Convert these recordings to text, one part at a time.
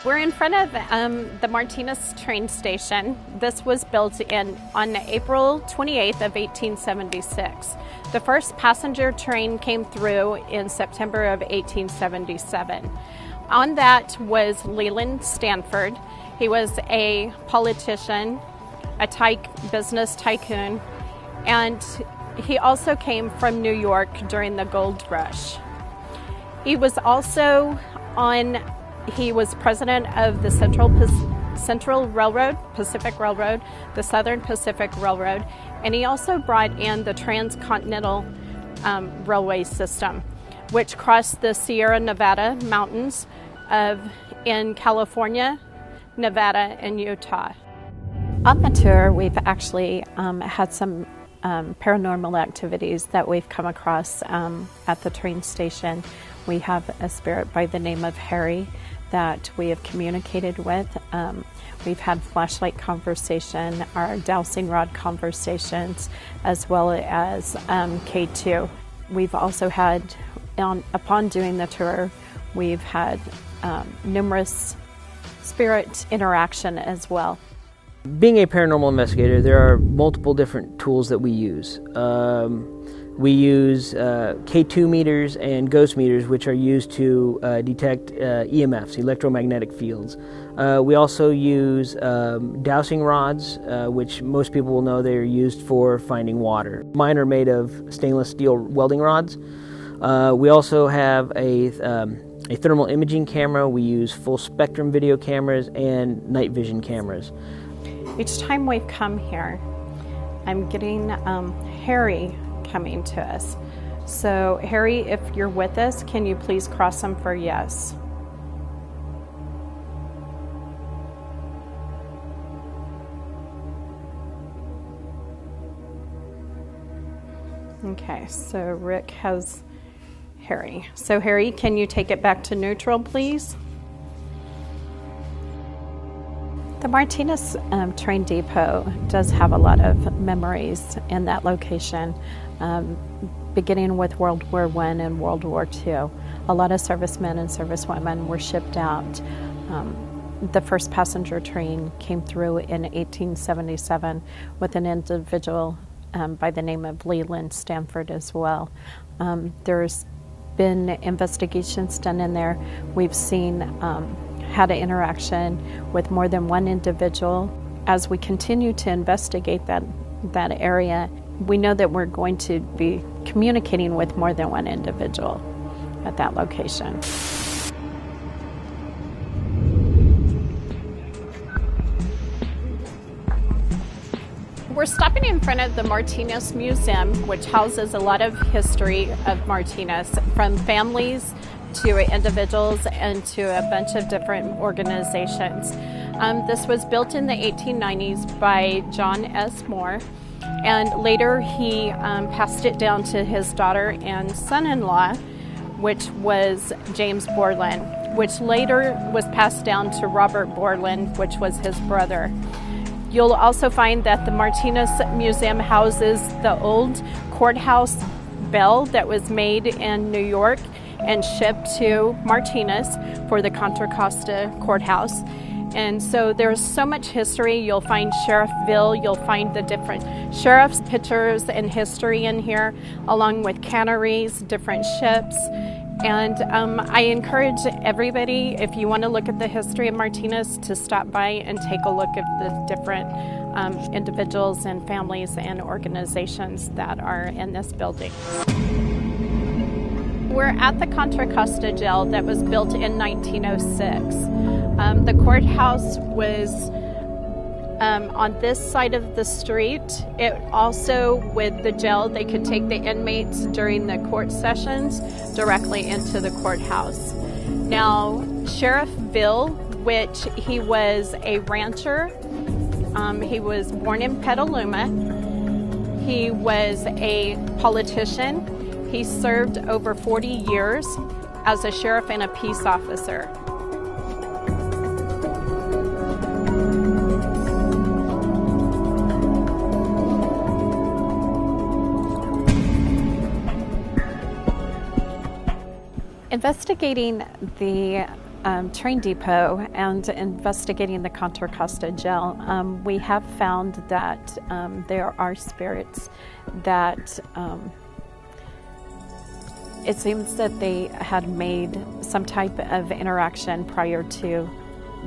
We're in front of the Martinez train station. This was built on April 28th of 1876. The first passenger train came through in September of 1877. On that was Leland Stanford. He was a politician, a business tycoon, and he also came from New York during the gold rush. He was also He was president of the Central Railroad, Pacific Railroad, the Southern Pacific Railroad, and he also brought in the Transcontinental Railway System, which crossed the Sierra Nevada mountains in California, Nevada, and Utah. On the tour, we've actually had some paranormal activities that we've come across at the train station. We have a spirit by the name of Harry that we have communicated with. We've had flashlight conversation, our dowsing rod conversations, as well as K2. We've also had, upon doing the tour, we've had numerous spirit interaction as well. Being a paranormal investigator, there are multiple different tools that we use. We use K2 meters and ghost meters, which are used to detect EMFs, electromagnetic fields. We also use dowsing rods, which most people will know they're used for finding water. Mine are made of stainless steel welding rods. We also have a thermal imaging camera. We use full spectrum video cameras and night vision cameras. Each time we've come here, I'm getting Harry coming to us. So Harry, if you're with us, can you please cross them for yes? Okay, so Rick has Harry. So Harry, can you take it back to neutral, please? The Martinez train depot does have a lot of memories in that location, beginning with World War I and World War II. A lot of servicemen and servicewomen were shipped out. The first passenger train came through in 1877 with an individual by the name of Leland Stanford as well. There's been investigations done in there. We've seen had an interaction with more than one individual. As we continue to investigate that area, we know that we're going to be communicating with more than one individual at that location. We're stopping in front of the Martinez Museum, which houses a lot of history of Martinez, from families to individuals and to a bunch of different organizations. This was built in the 1890s by John S. Moore, and later he passed it down to his daughter and son-in-law, which was James Borland, which later was passed down to Robert Borland, which was his brother. You'll also find that the Martinez Museum houses the old courthouse bell that was made in New York and shipped to Martinez for the Contra Costa courthouse. And so there's so much history. You'll find Sheriffville, you'll find the different sheriff's pictures and history in here, along with canneries, different ships. And I encourage everybody, if you want to look at the history of Martinez, to stop by and take a look at the different individuals and families and organizations that are in this building. We're at the Contra Costa jail that was built in 1906. The courthouse was on this side of the street. It also, with the jail, they could take the inmates during the court sessions directly into the courthouse. Now, Sheriffville, which he was a rancher, he was born in Petaluma. He was a politician. He served over 40 years as a sheriff and a peace officer. Investigating the train depot and investigating the Contra Costa jail, we have found that there are spirits that it seems that they had made some type of interaction prior to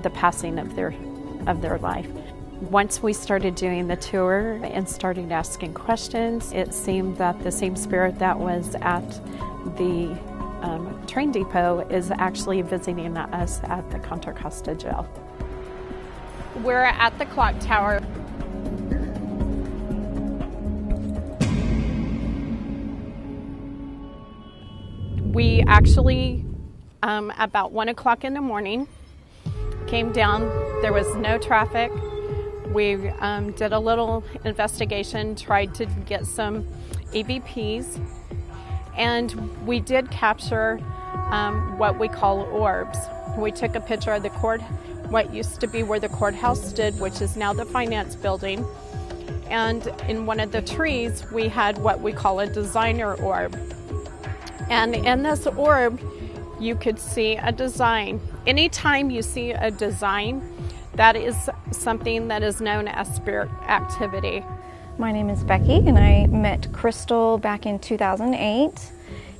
the passing of their life. Once we started doing the tour and started asking questions, it seemed that the same spirit that was at the train depot is actually visiting us at the Contra Costa jail. We're at the clock tower. We actually, about 1 o'clock in the morning, came down. There was no traffic. We did a little investigation, tried to get some EVPs, and we did capture what we call orbs. We took a picture of the what used to be where the courthouse stood, which is now the finance building, and in one of the trees we had what we call a designer orb. And in this orb, you could see a design. Anytime you see a design, that is something that is known as spirit activity. My name is Becky, and I met Crystal back in 2008,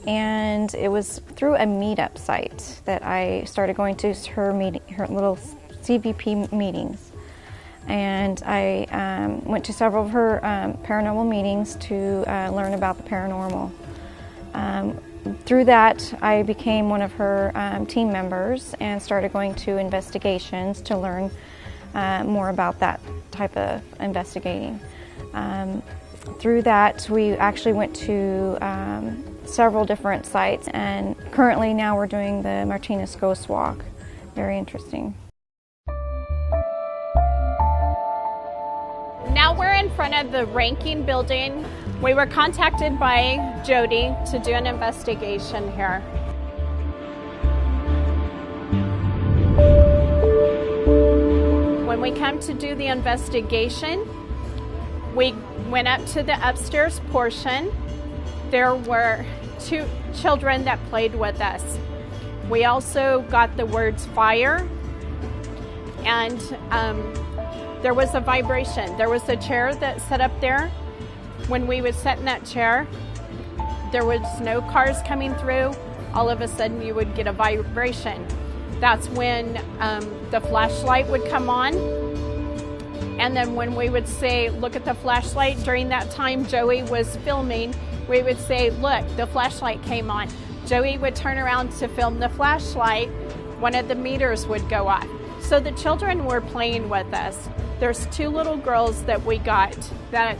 and it was through a meetup site that I started going to her little CVP meetings. And I went to several of her paranormal meetings to learn about the paranormal. Through that, I became one of her team members and started going to investigations to learn more about that type of investigating. Through that, we actually went to several different sites, and currently now we're doing the Martinez Ghost Walk. Very interesting. Now we're in front of the ranking building. We were contacted by Jody to do an investigation here. When we come to do the investigation, we went up to the upstairs portion. There were 2 children that played with us. We also got the words fire, and there was a vibration. There was a chair that set up there. When we would sit in that chair, there was no cars coming through. All of a sudden you would get a vibration. That's when the flashlight would come on. And then when we would say, look at the flashlight, during that time Joey was filming, we would say, look, the flashlight came on. Joey would turn around to film the flashlight. One of the meters would go off. So the children were playing with us. There's 2 little girls that we got that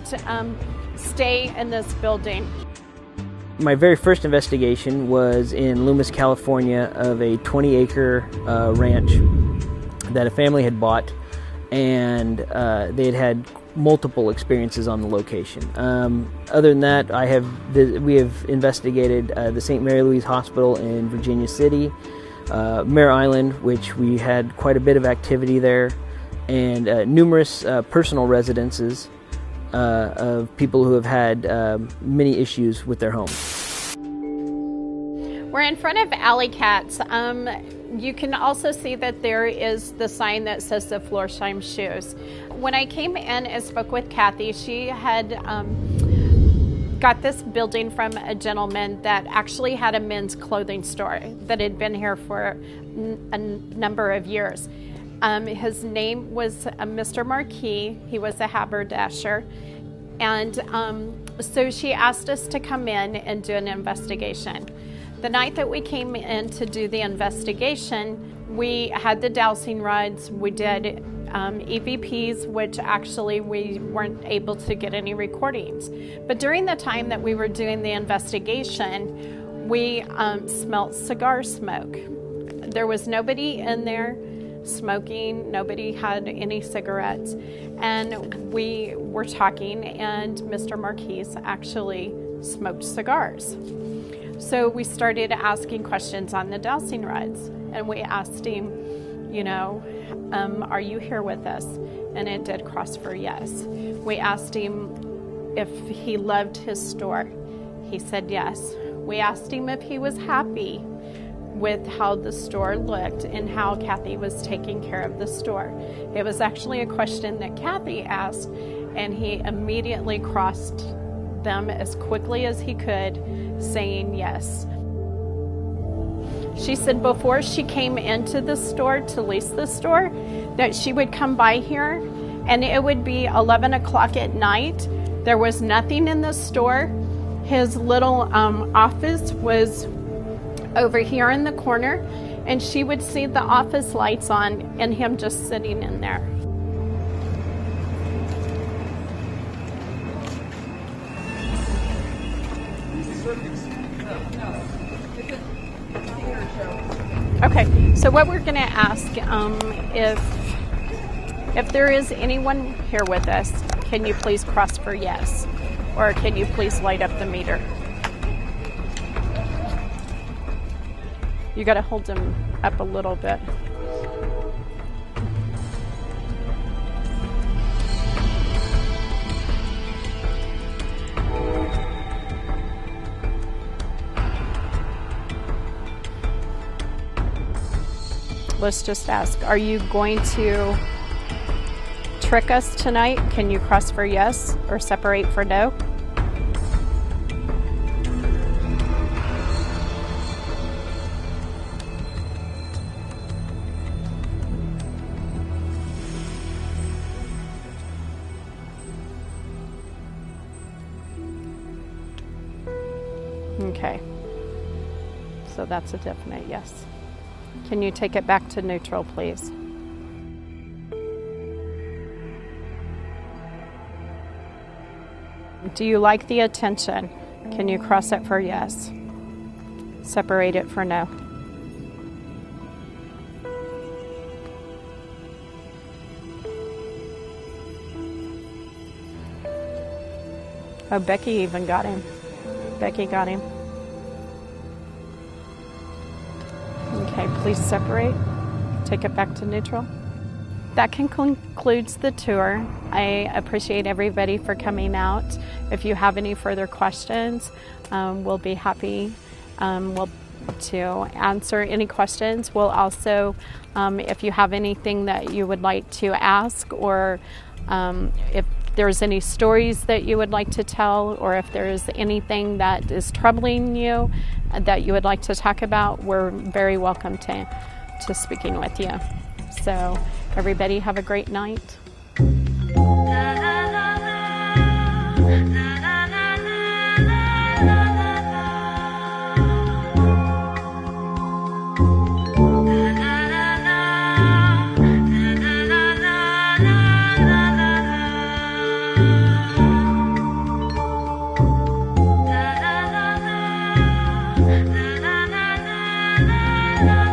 stay in this building. My very first investigation was in Loomis, California, of a 20-acre ranch that a family had bought, and they had had multiple experiences on the location. Other than that, we have investigated the St. Mary Louise Hospital in Virginia City, Mare Island, which we had quite a bit of activity there, and numerous personal residences of people who have had many issues with their homes. We're in front of Alley Cats. You can also see that there is the sign that says the Florsheim Shoes. When I came in and spoke with Kathy, she had got this building from a gentleman that actually had a men's clothing store that had been here for a number of years. His name was Mr. Marquis. He was a haberdasher. And so she asked us to come in and do an investigation. The night that we came in to do the investigation, we had the dowsing rods. We did EVPs, which actually we weren't able to get any recordings. But during the time that we were doing the investigation, we smelt cigar smoke. There was nobody in there smoking, nobody had any cigarettes, and we were talking, and Mr. Marquis actually smoked cigars. So we started asking questions on the dowsing rods, and we asked him, are you here with us? And it did cross for yes. We asked him if he loved his store. He said yes. We asked him if he was happy. with how the store looked and how Kathy was taking care of the store. It was actually a question that Kathy asked, and he immediately crossed them as quickly as he could, saying yes. She said before she came into the store to lease the store that she would come by here and it would be 11 o'clock at night. There was nothing in the store. His little office was over here in the corner, and she would see the office lights on and him just sitting in there. Okay, so what we're going to ask, if there is anyone here with us, can you please cross for yes? Or can you please light up the meter? You got to hold them up a little bit. Let's just ask, are you going to trick us tonight? Can you cross for yes or separate for no? Okay, so that's a definite yes. Can you take it back to neutral, please? Do you like the attention? Can you cross it for yes? Separate it for no. Oh, Becky even got him. Becky got him. Okay, please separate. Take it back to neutral. That concludes the tour. I appreciate everybody for coming out. If you have any further questions, we'll be happy to answer any questions. We'll also, if you have anything that you would like to ask, or if there's any stories that you would like to tell, or if there's anything that is troubling you that you would like to talk about, we're very welcome to speaking with you. So everybody have a great night. La